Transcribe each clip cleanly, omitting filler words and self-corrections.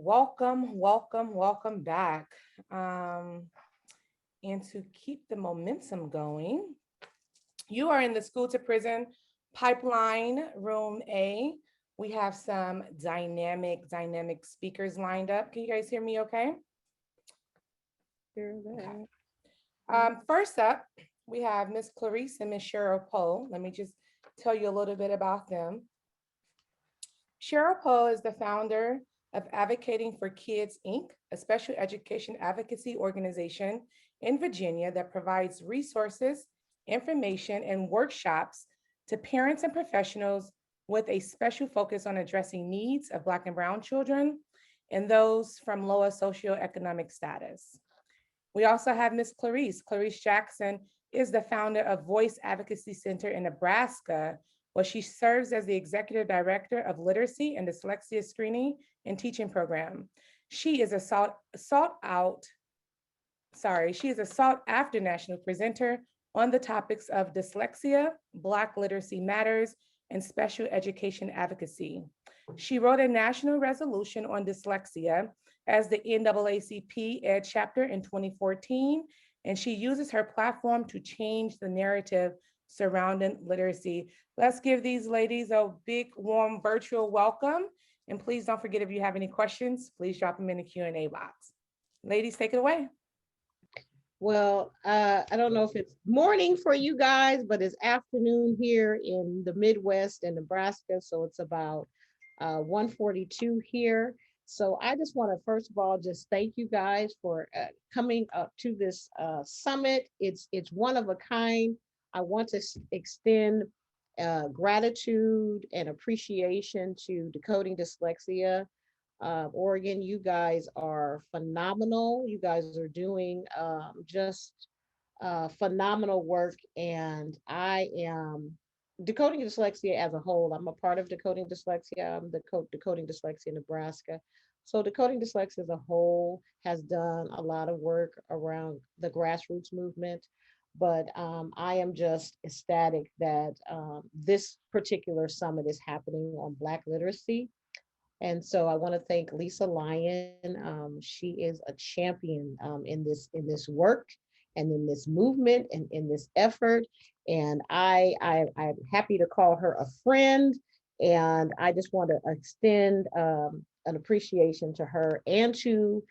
Welcome back. Um, and to keep the momentum going, you are in the school to prison pipeline, room A. We have some dynamic speakers lined up. Can you guys hear me okay? Hear Okay. that. First up, we have Miss Clarice and Miss Cheryl Poe. Let me just tell you a little bit about them. Cheryl Poe is the founder of Advocating for Kids, Inc., a special education advocacy organization in Virginia that provides resources, information, and workshops to parents and professionals with a special focus on addressing needs of Black and Brown children and those from lower socioeconomic status. We also have Miss Clarice. Clarice Jackson is the founder of Voice Advocacy Center in Nebraska, where she serves as the executive director of literacy and dyslexia screening and teaching program. She is a she is a sought after national presenter on the topics of dyslexia, Black literacy matters, and special education advocacy. She wrote a national resolution on dyslexia as the NAACP Ed chapter in 2014, and she uses her platform to change the narrative surrounding literacy. Let's give these ladies a big, warm virtual welcome. And please don't forget, if you have any questions, please drop them in the Q&A box. Ladies, take it away. Well, I don't know if it's morning for you guys, but it's afternoon here in the Midwest and Nebraska. So it's about 1:42 here. So I just want to first of all just thank you guys for coming up to this summit. It's one of a kind. I want to extend gratitude and appreciation to Decoding Dyslexia. Oregon, you guys are phenomenal. You guys are doing just phenomenal work. And I am Decoding Dyslexia as a whole. I'm a part of Decoding Dyslexia. I'm the Decoding Dyslexia Nebraska. So Decoding Dyslexia as a whole has done a lot of work around the grassroots movement. But I am just ecstatic that this particular summit is happening on Black literacy, and so I want to thank Lisa Lyon. She is a champion in this work and in this movement and in this effort. And I'm happy to call her a friend. And I just want to extend an appreciation to her and to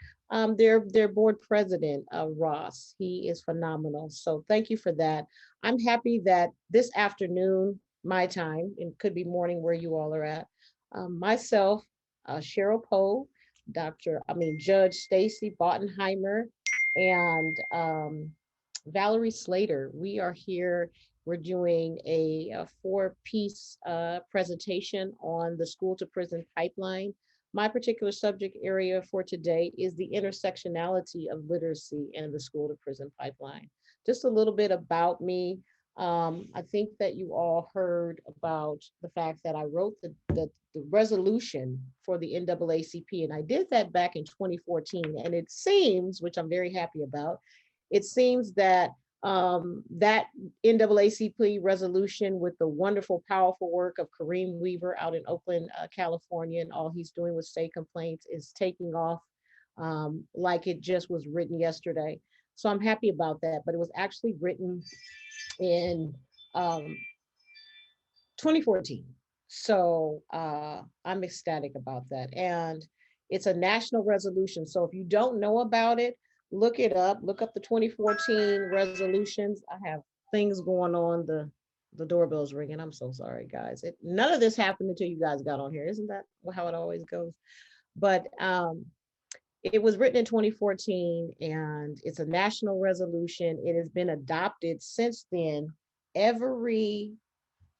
their board president, Ross. He is phenomenal. So thank you for that. I'm happy that this afternoon, my time, it could be morning where you all are at, myself, Cheryl Poe, Judge Stacy Bottenheimer, and Valerie Slater. We are here. We're doing a four-piece presentation on the school to prison pipeline. My particular subject area for today is the intersectionality of literacy and the school to prison pipeline. Just a little bit about me. I think that you all heard about the fact that I wrote the resolution for the NAACP, and I did that back in 2014. And it seems, which I'm very happy about, it seems that that NAACP resolution, with the wonderful, powerful work of Kareem Weaver out in Oakland, California, and all he's doing with state complaints, is taking off like it just was written yesterday. So I'm happy about that. But it was actually written in um, 2014. So I'm ecstatic about that. And it's a national resolution. So if you don't know about it, look it up. Look up the 2014 resolutions. I have things going on. The doorbell's ringing. I'm so sorry, guys. None of this happened until you guys got on here. Isn't that how it always goes? But it was written in 2014, and it's a national resolution. It has been adopted since then every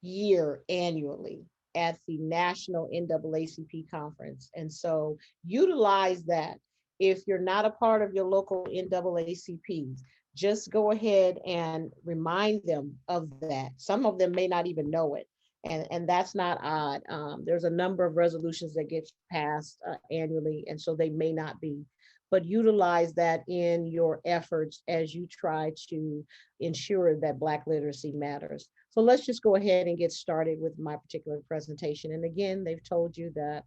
year annually at the National NAACP conference. And so utilize that. If you're not a part of your local NAACPs, just go ahead and remind them of that. Some of them may not even know it. And that's not odd. There's a number of resolutions that get passed annually, and so they may not be. But utilize that in your efforts as you try to ensure that Black literacy matters. So let's just go ahead and get started with my particular presentation. And again, they've told you that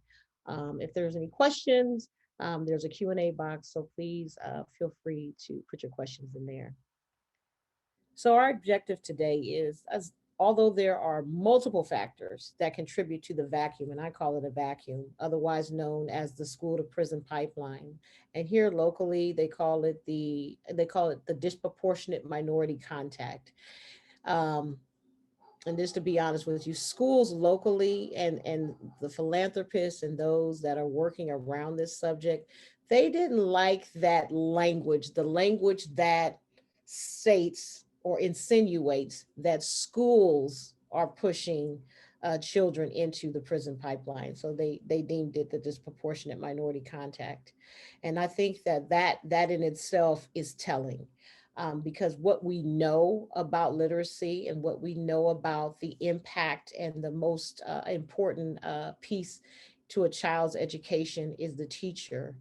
if there's any questions, There's a Q&A box, so please feel free to put your questions in there. So our objective today is, as although there are multiple factors that contribute to the vacuum, and I call it a vacuum, otherwise known as the school to prison pipeline. And here locally, they call it the disproportionate minority contact. Um, and just to be honest with you, schools locally and the philanthropists and those that are working around this subject, they didn't like that language, the language that states or insinuates that schools are pushing children into the prison pipeline. So they deemed it the disproportionate minority contact, and I think that in itself is telling, because what we know about literacy and what we know about the impact and the most important piece to a child's education is the teacher.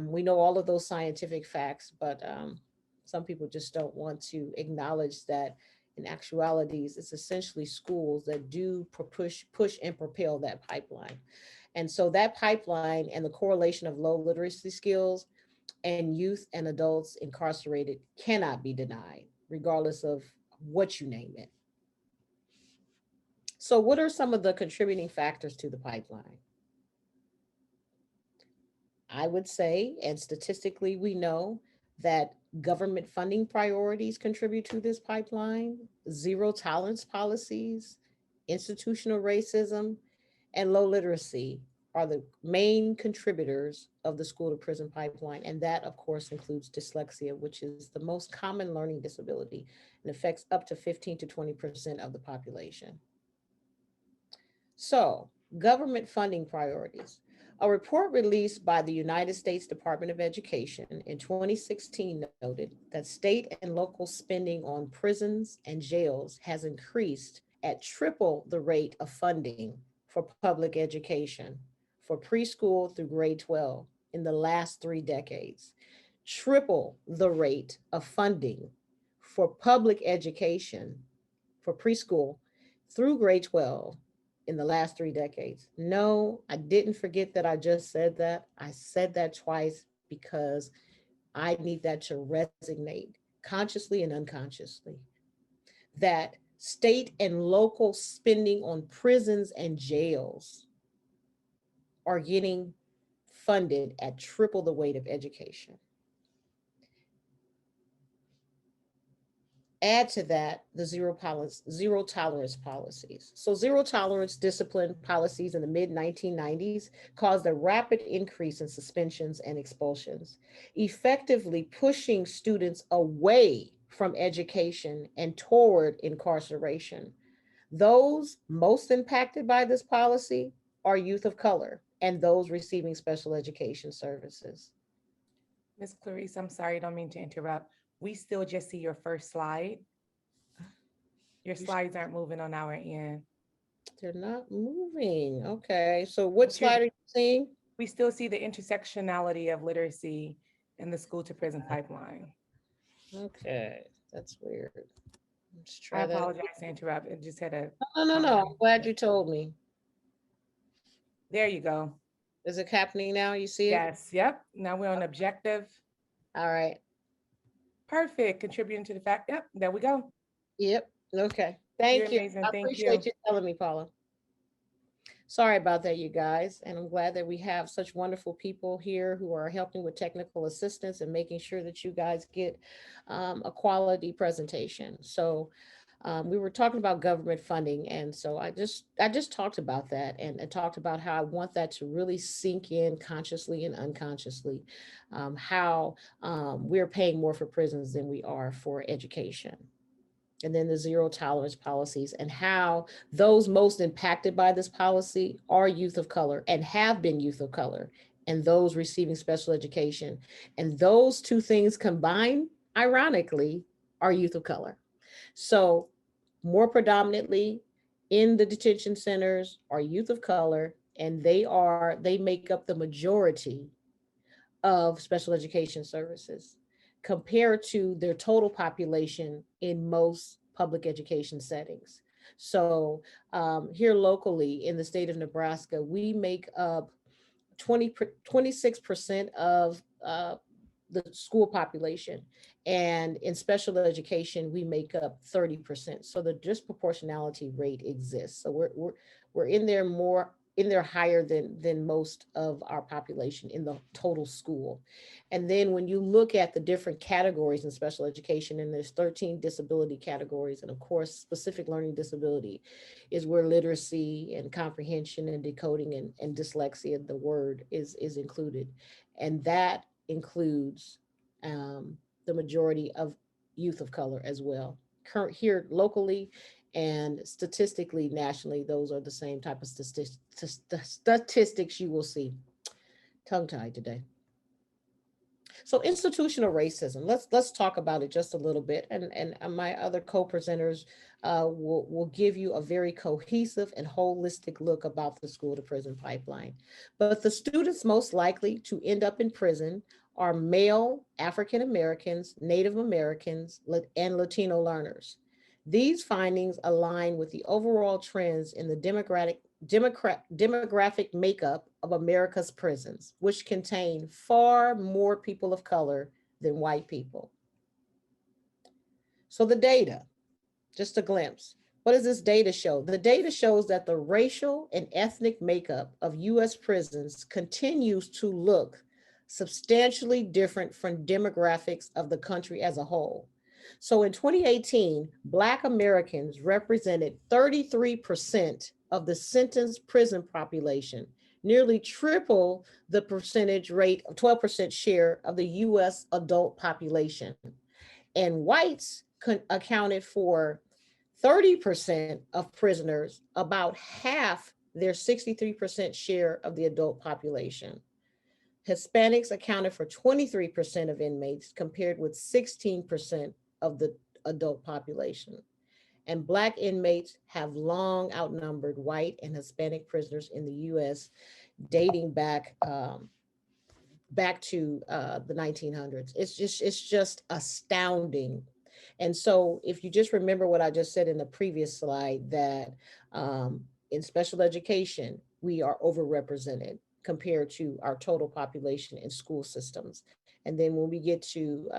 We know all of those scientific facts, but some people just don't want to acknowledge that in actualities, it's essentially schools that do push and propel that pipeline. And so that pipeline and the correlation of low literacy skills and youth and adults incarcerated cannot be denied, regardless of what you name it. So, what are some of the contributing factors to the pipeline? I would say, and statistically, we know that government funding priorities contribute to this pipeline, zero tolerance policies, institutional racism, and low literacy are the main contributors of the school to prison pipeline. And that, of course, includes dyslexia, which is the most common learning disability and affects up to 15 to 20% of the population. So, government funding priorities. A report released by the United States Department of Education in 2016 noted that state and local spending on prisons and jails has increased at triple the rate of funding for public education for preschool through grade 12 in the last 3 decades. Triple the rate of funding for public education for preschool through grade 12 in the last 3 decades. No, I didn't forget that I just said that. I said that twice because I need that to resonate consciously and unconsciously. That state and local spending on prisons and jails are getting funded at triple the weight of education. Add to that the zero tolerance policies. So zero tolerance discipline policies in the mid 1990s caused a rapid increase in suspensions and expulsions, effectively pushing students away from education and toward incarceration. Those most impacted by this policy are youth of color and those receiving special education services. Miss Clarice, I'm sorry, I don't mean to interrupt. We still just see your first slide. Your You slides aren't moving on our end. They're not moving. Okay. So what But you're, slide are you seeing? we still see the intersectionality of literacy in the school to prison pipeline. Okay. That's weird. Let's I try that. apologize to interrupt. It just had a No, no, no. I'm glad you told me. There you go. Is it happening now? You see it? Yes, yep. Now we're on objective. All right. Perfect. Contributing to the fact. Yep, there we go. Yep. Okay. You're Thank you. amazing. I Thank appreciate you. you telling me, Paula. Sorry about that, you guys. And I'm glad that we have such wonderful people here who are helping with technical assistance and making sure that you guys get a quality presentation. So we were talking about government funding, and so I just talked about that and talked about how I want that to really sink in consciously and unconsciously, how we're paying more for prisons than we are for education, and then the zero tolerance policies and how those most impacted by this policy are youth of color and have been youth of color and those receiving special education. And those two things combined, ironically, are youth of color. So more predominantly in the detention centers are youth of color, and they make up the majority of special education services compared to their total population in most public education settings. So here locally in the state of Nebraska, we make up 26% of the school population. And in special education, we make up 30%. So the disproportionality rate exists. So we're in there more in there higher than most of our population in the total school. And then when you look at the different categories in special education, and there's 13 disability categories, and of course, specific learning disability is where literacy and comprehension and decoding and dyslexia, the word is included. And that includes the majority of youth of color as well. Current here locally and statistically nationally, those are the same type of statistics you will see. Tongue tied today. So institutional racism. Let's talk about it just a little bit, and my other co-presenters will give you a very cohesive and holistic look about the school to prison pipeline. But the students most likely to end up in prison are male African Americans, Native Americans, and Latino learners. These findings align with the overall trends in the demographic makeup of America's prisons, which contain far more people of color than white people. So the data, just a glimpse. What does this data show? The data shows that the racial and ethnic makeup of US prisons continues to look substantially different from demographics of the country as a whole. So in 2018, Black Americans represented 33% of the sentenced prison population, nearly triple the percentage rate of 12% share of the US adult population. And whites accounted for 30% of prisoners, about half their 63% share of the adult population. Hispanics accounted for 23% of inmates, compared with 16% of the adult population. And Black inmates have long outnumbered white and Hispanic prisoners in the US, dating back to the 1900s. It's just astounding. And so if you just remember what I just said in the previous slide, that in special education, we are overrepresented compared to our total population in school systems. And then when we get to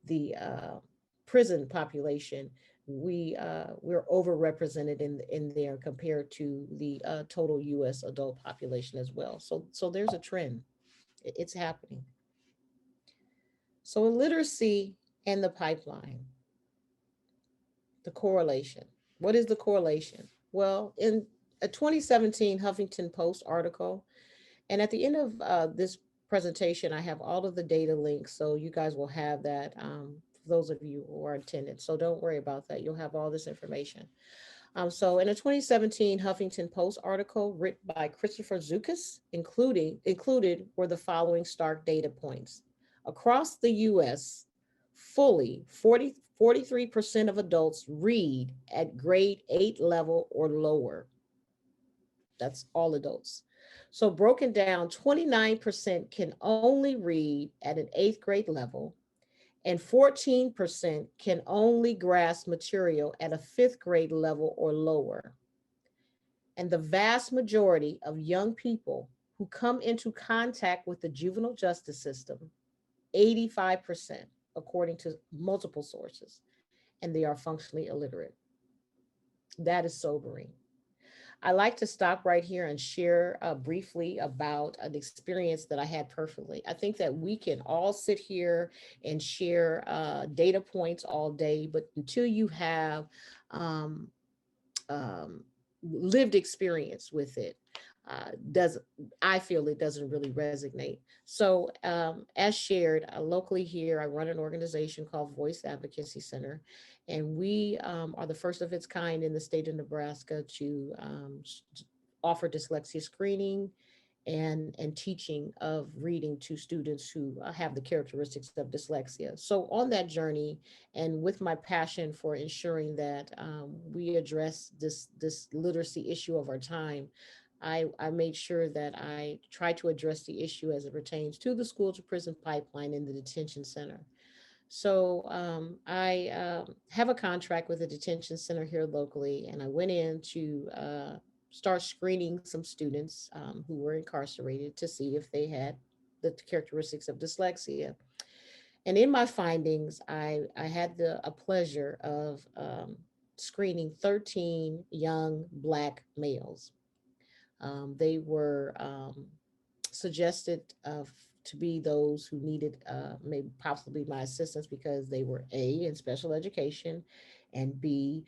the prison population, we're overrepresented in there compared to the total U.S. adult population as well. So there's a trend. It's happening. So literacy and the pipeline, the correlation. What is the correlation? Well, in a 2017 Huffington Post article, and at the end of this presentation, I have all of the data links, so you guys will have that, for those of you who are attending. So don't worry about that. You'll have all this information. So in a 2017 Huffington Post article written by Christopher Zukas, included were the following stark data points. Across the US, fully 43% of adults read at grade 8 level or lower. That's all adults. So broken down, 29% can only read at an 8th grade level, and 14% can only grasp material at a 5th grade level or lower. And the vast majority of young people who come into contact with the juvenile justice system, 85%, according to multiple sources, and they are functionally illiterate. That is sobering. I like to stop right here and share briefly about an experience that I had personally. I think that we can all sit here and share data points all day, but until you have um, um, lived experience with it, does I feel it doesn't really resonate. So, as shared locally here, I run an organization called Voice Advocacy Center, and we are the first of its kind in the state of Nebraska to offer dyslexia screening and teaching of reading to students who have the characteristics of dyslexia. So on that journey, and with my passion for ensuring that we address this literacy issue of our time, I made sure that I try to address the issue as it pertains to the school to prison pipeline in the detention center. So I have a contract with a detention center here locally, and I went in to start screening some students who were incarcerated to see if they had the characteristics of dyslexia. And in my findings, I had a pleasure of screening 13 young Black males. They were suggested to be those who needed maybe possibly my assistance because they were A, in special education, and B,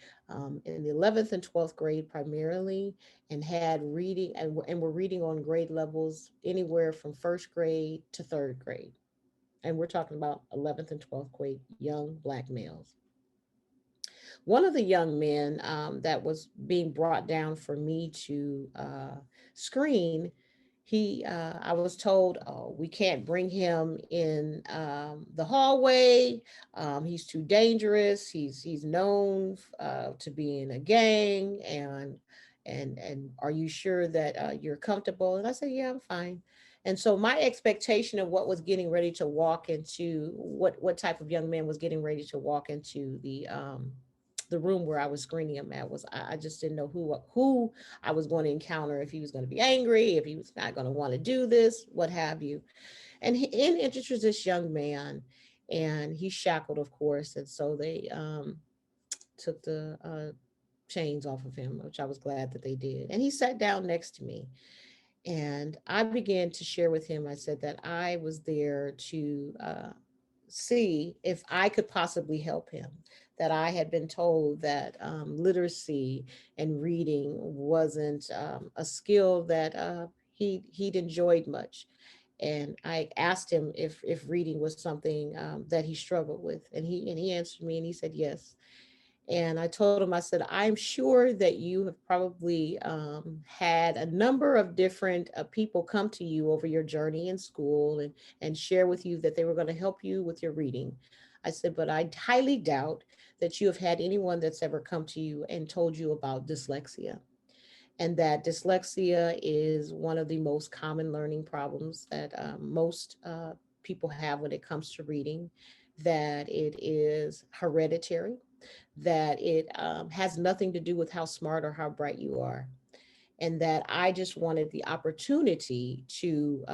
in the 11th and 12th grade primarily, and had reading and were reading on grade levels anywhere from first grade to third grade. And we're talking about 11th and 12th grade young Black males. One of the young men that was being brought down for me to screen, I was told, oh, we can't bring him in the hallway. He's too dangerous. He's known to be in a gang, and are you sure that you're comfortable? And I said, yeah, I'm fine. And so my expectation of what was getting ready to walk into what type of young man was getting ready to walk into the room where I was screening him at was I just didn't know who I was going to encounter, if he was going to be angry, if he was not going to want to do this, what have you. And in introduced this young man, and he's shackled, of course, and so they took the chains off of him, which I was glad that they did. And he sat down next to me, and I began to share with him. I said that I was there to see if I could possibly help him. That I had been told that literacy and reading wasn't a skill that he'd enjoyed much. And I asked him if reading was something that he struggled with, and he answered me and he said yes. And I told him, I said, I'm sure that you have probably had a number of different people come to you over your journey in school and share with you that they were going to help you with your reading. I said, but I highly doubt that you have had anyone that's ever come to you and told you about dyslexia, and that dyslexia is one of the most common learning problems that most people have when it comes to reading, that it is hereditary, that it has nothing to do with how smart or how bright you are. And that I just wanted the opportunity to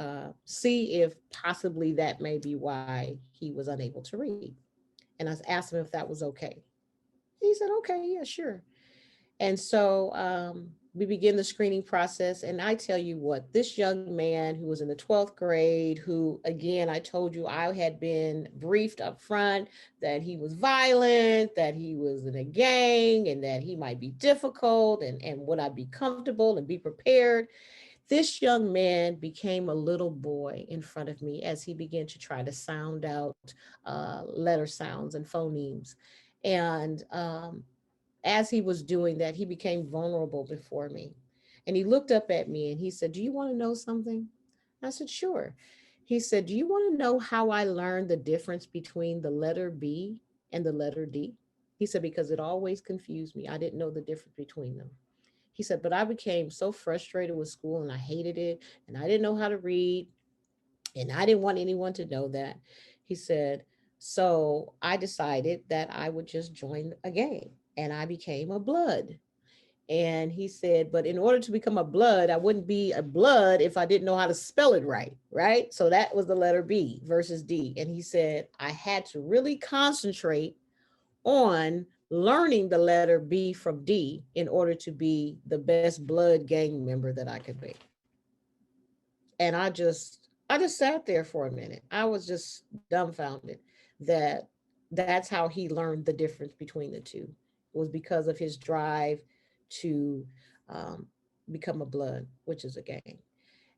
see if possibly that may be why he was unable to read. And I asked him if that was okay. He said, okay, yeah, sure. And so we begin the screening process. And I tell you what, this young man who was in the 12th grade, who, again, I told you I had been briefed up front that he was violent, that he was in a gang, and that he might be difficult, and would I be comfortable and be prepared? This young man became a little boy in front of me as he began to try to sound out letter sounds and phonemes. And as he was doing that, he became vulnerable before me. And he looked up at me and he said, do you want to know something? I said, sure. He said, do you want to know how I learned the difference between the letter B and the letter D? He said, because it always confused me. I didn't know the difference between them. He said, but I became so frustrated with school and I hated it and I didn't know how to read and I didn't want anyone to know that. He said, so I decided that I would just join a gang and I became a blood. And he said, but in order to become a blood, I wouldn't be a blood if I didn't know how to spell it right. Right. So that was the letter B versus D. And he said, I had to really concentrate on learning the letter B from D in order to be the best blood gang member that I could be. And I just sat there for a minute. I was just dumbfounded that that's how he learned the difference between the two. It was because of his drive to um, become a blood, which is a gang.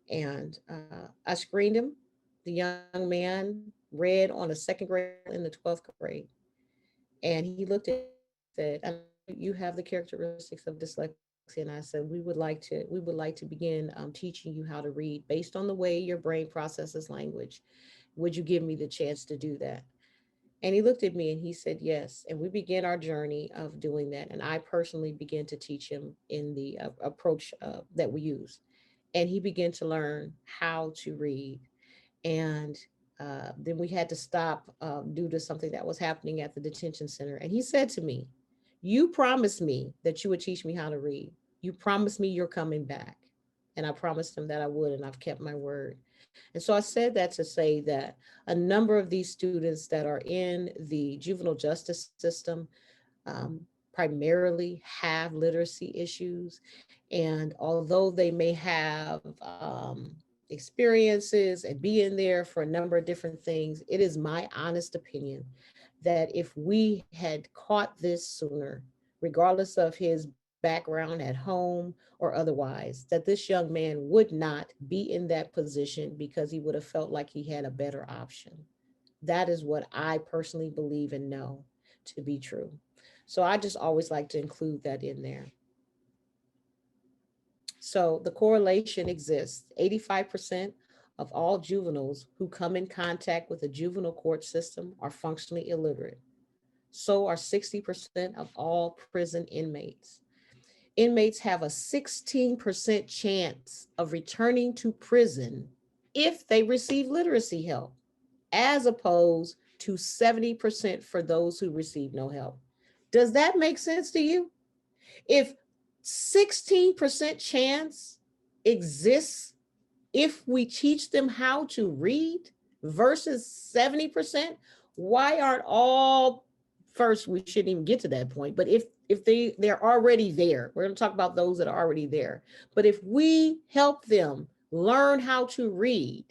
And I screened him. The young man read on a second grade level in the 12th grade. And he looked at me and he said, I know you have the characteristics of dyslexia. And I said, we would like to begin teaching you how to read based on the way your brain processes language. Would you give me the chance to do that? And he looked at me and he said, yes. And we began our journey of doing that. And I personally began to teach him in the approach that we use. And he began to learn how to read. And then we had to stop due to something that was happening at the detention center. And he said to me, you promised me that you would teach me how to read. You promised me you're coming back. And I promised him that I would, and I've kept my word. And so I said that to say that a number of these students that are in the juvenile justice system primarily have literacy issues. And although they may have experiences and be in there for a number of different things, it is my honest opinion that if we had caught this sooner, regardless of his background at home or otherwise, that this young man would not be in that position because he would have felt like he had a better option. That is what I personally believe and know to be true. So I just always like to include that in there. So the correlation exists. 85% of all juveniles who come in contact with the juvenile court system are functionally illiterate. So are 60% of all prison inmates. Inmates have a 16% chance of returning to prison if they receive literacy help, as opposed to 70% for those who receive no help. Does that make sense to you? If 16% chance exists if we teach them how to read versus 70%, why aren't all, first we shouldn't even get to that point, but if they're already there, we're going to talk about those that are already there. But if we help them learn how to read,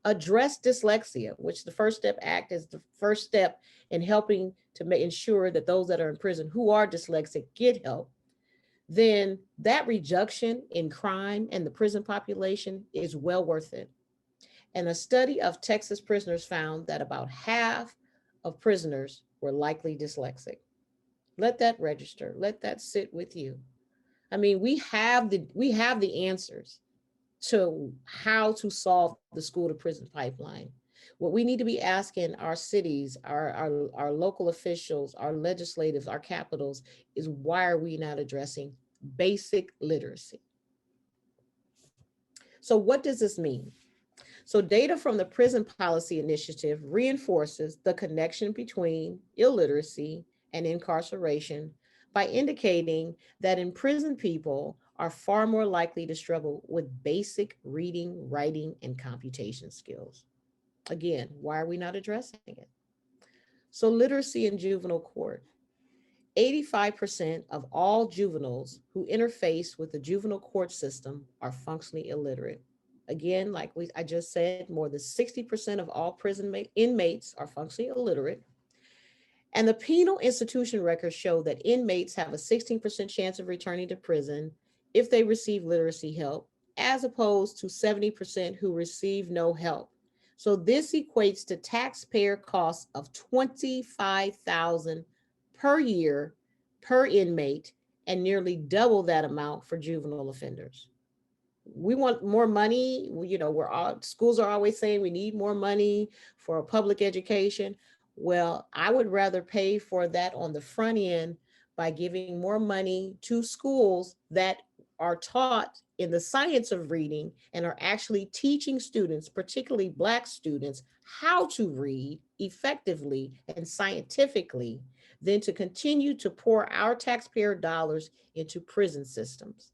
address dyslexia, which the First Step Act is the first step in helping to ensure that those that are in prison who are dyslexic get help, then that reduction in crime and the prison population is well worth it. And a study of Texas prisoners found that about half of prisoners were likely dyslexic. Let that register. Let that sit with you. I mean, we have the answers to how to solve the school to prison pipeline. What we need to be asking our cities, our local officials, our legislators, our capitals is, why are we not addressing basic literacy? So what does this mean? So data from the Prison Policy Initiative reinforces the connection between illiteracy and incarceration by indicating that imprisoned people are far more likely to struggle with basic reading, writing, and computation skills. Again, why are we not addressing it? So literacy in juvenile court. 85% of all juveniles who interface with the juvenile court system are functionally illiterate. Again, like I just said, more than 60% of all prison inmates are functionally illiterate. And the penal institution records show that inmates have a 16% chance of returning to prison if they receive literacy help, as opposed to 70% who receive no help. So this equates to taxpayer costs of $25,000 per year per inmate, and nearly double that amount for juvenile offenders. We want more money. We're all, schools are always saying we need more money for a public education. Well, I would rather pay for that on the front end by giving more money to schools that are taught in the science of reading and are actually teaching students, particularly Black students, how to read effectively and scientifically, than to continue to pour our taxpayer dollars into prison systems.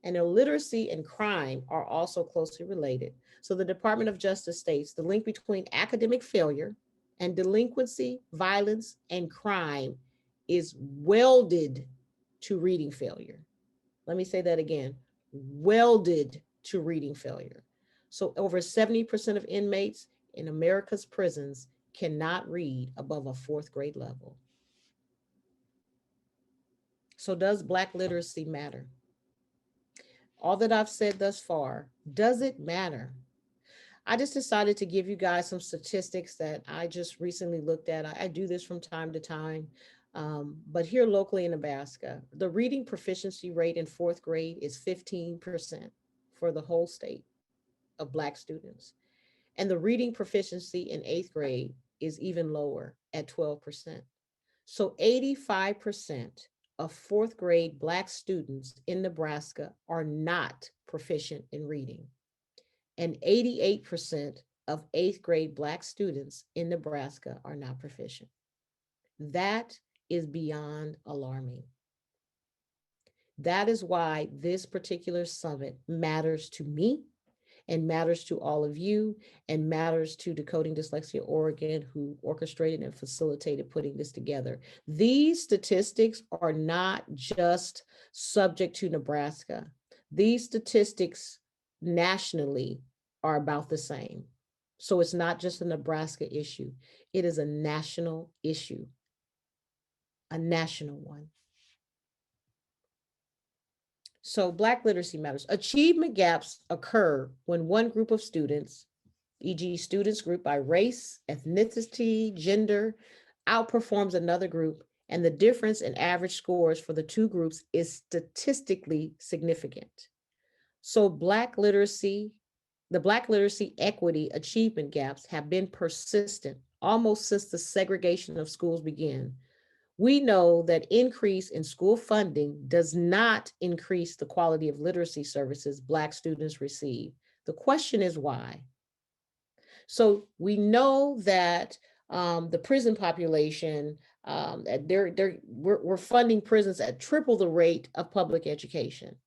And illiteracy and crime are also closely related. So the Department of Justice states the link between academic failure and delinquency, violence, and crime is welded to reading failure. Let me say that again, welded to reading failure. So over 70% of inmates in America's prisons cannot read above a fourth grade level. So does Black literacy matter? All that I've said thus far, does it matter? I just decided to give you guys some statistics that I just recently looked at. I do this from time to time, but here locally in Nebraska, the reading proficiency rate in fourth grade is 15% for the whole state of Black students. And the reading proficiency in eighth grade is even lower at 12%. So 85% of fourth grade Black students in Nebraska are not proficient in reading. And 88% of eighth grade Black students in Nebraska are not proficient. That is beyond alarming. That is why this particular summit matters to me and matters to all of you and matters to Decoding Dyslexia Oregon, who orchestrated and facilitated putting this together. These statistics are not just subject to Nebraska. These statistics nationally are about the same. So it's not just a Nebraska issue. It is a national issue, a national one. So Black literacy matters. Achievement gaps occur when one group of students, e.g. students grouped by race, ethnicity, gender, outperforms another group, and the difference in average scores for the two groups is statistically significant. So the Black literacy equity achievement gaps have been persistent almost since the segregation of schools began. We know that increase in school funding does not increase the quality of literacy services Black students receive. The question is why? So we know that the prison population, we're funding prisons at triple the rate of public education.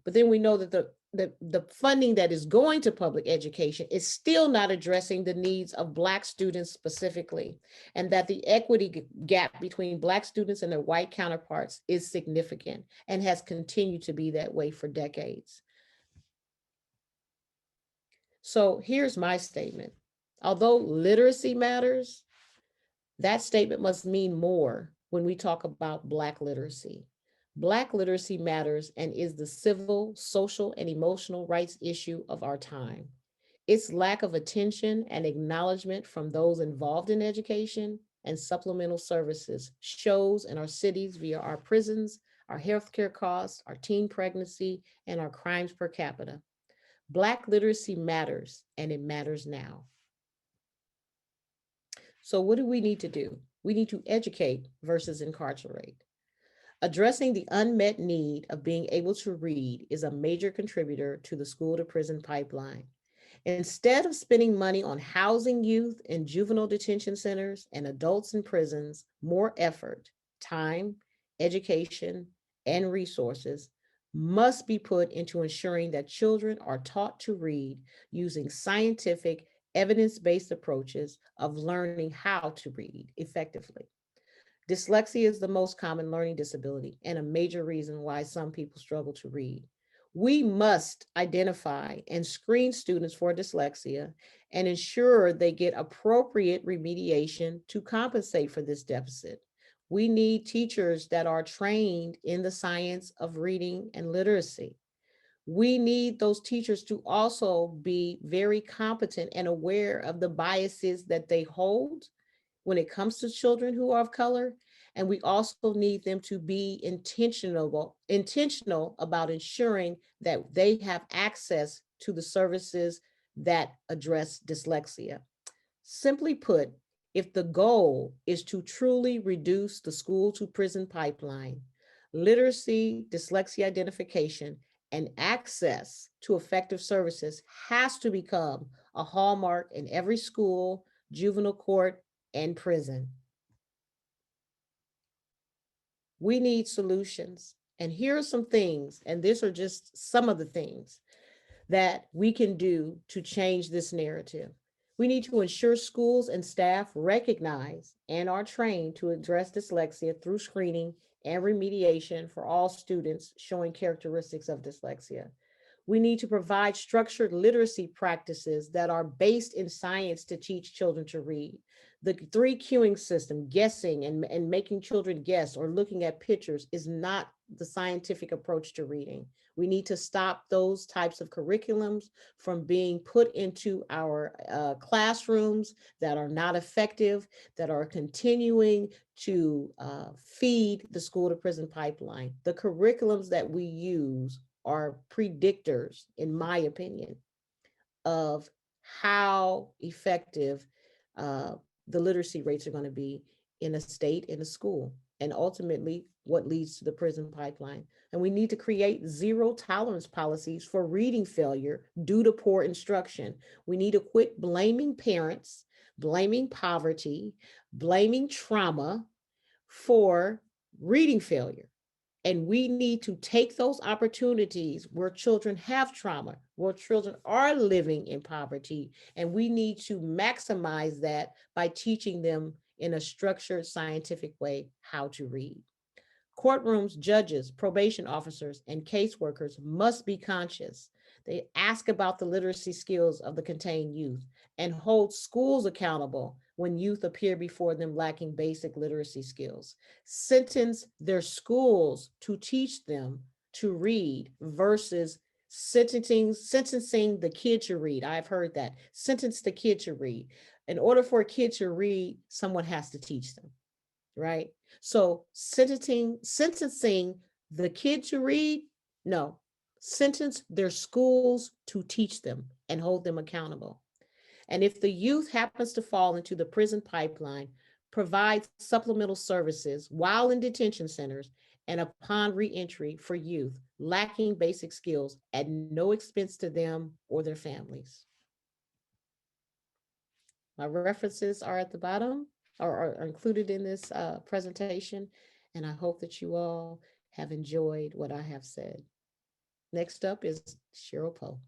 But then we know that the funding that is going to public education is still not addressing the needs of Black students specifically, and that the equity gap between Black students and their white counterparts is significant and has continued to be that way for decades. So here's my statement. Although literacy matters, that statement must mean more when we talk about Black literacy. Black literacy matters and is the civil, social, and emotional rights issue of our time. Its lack of attention and acknowledgement from those involved in education and supplemental services shows in our cities via our prisons, our healthcare costs, our teen pregnancy, and our crimes per capita. Black literacy matters, and it matters now. So what do we need to do? We need to educate versus incarcerate. Addressing the unmet need of being able to read is a major contributor to the school to prison pipeline. Instead of spending money on housing youth in juvenile detention centers and adults in prisons, more effort, time, education, and resources must be put into ensuring that children are taught to read using scientific, evidence-based approaches of learning how to read effectively. Dyslexia is the most common learning disability and a major reason why some people struggle to read. We must identify and screen students for dyslexia and ensure they get appropriate remediation to compensate for this deficit. We need teachers that are trained in the science of reading and literacy. We need those teachers to also be very competent and aware of the biases that they hold when it comes to children who are of color. And we also need them to be intentional about ensuring that they have access to the services that address dyslexia. Simply put, if the goal is to truly reduce the school to prison pipeline, literacy, dyslexia identification, and access to effective services has to become a hallmark in every school, juvenile court, and prison. We need solutions. And here are some things, and these are just some of the things that we can do to change this narrative. We need to ensure schools and staff recognize and are trained to address dyslexia through screening and remediation for all students showing characteristics of dyslexia. We need to provide structured literacy practices that are based in science to teach children to read. The three cueing system, guessing and making children guess or looking at pictures, is not the scientific approach to reading. We need to stop those types of curriculums from being put into our classrooms that are not effective, that are continuing to feed the school to prison pipeline. The curriculums that we use are predictors, in my opinion, of how effective the literacy rates are going to be in a state, in a school, and ultimately what leads to the prison pipeline. And we need to create zero tolerance policies for reading failure due to poor instruction. We need to quit blaming parents, blaming poverty, blaming trauma for reading failure. And we need to take those opportunities where children have trauma, where children are living in poverty, and we need to maximize that by teaching them in a structured, scientific way how to read. Courtrooms, judges, probation officers, and caseworkers must be conscious. They ask about the literacy skills of the contained youth and hold schools accountable when youth appear before them lacking basic literacy skills. Sentence their schools to teach them to read versus sentencing the kid to read. I've heard that. Sentence the kid to read. In order for a kid to read, someone has to teach them, right? So sentencing the kid to read, no, sentence their schools to teach them and hold them accountable. And if the youth happens to fall into the prison pipeline, provide supplemental services while in detention centers and upon reentry for youth lacking basic skills at no expense to them or their families. My references are at the bottom or are included in this presentation, and I hope that you all have enjoyed what I have said. Next up is Cheryl Poe.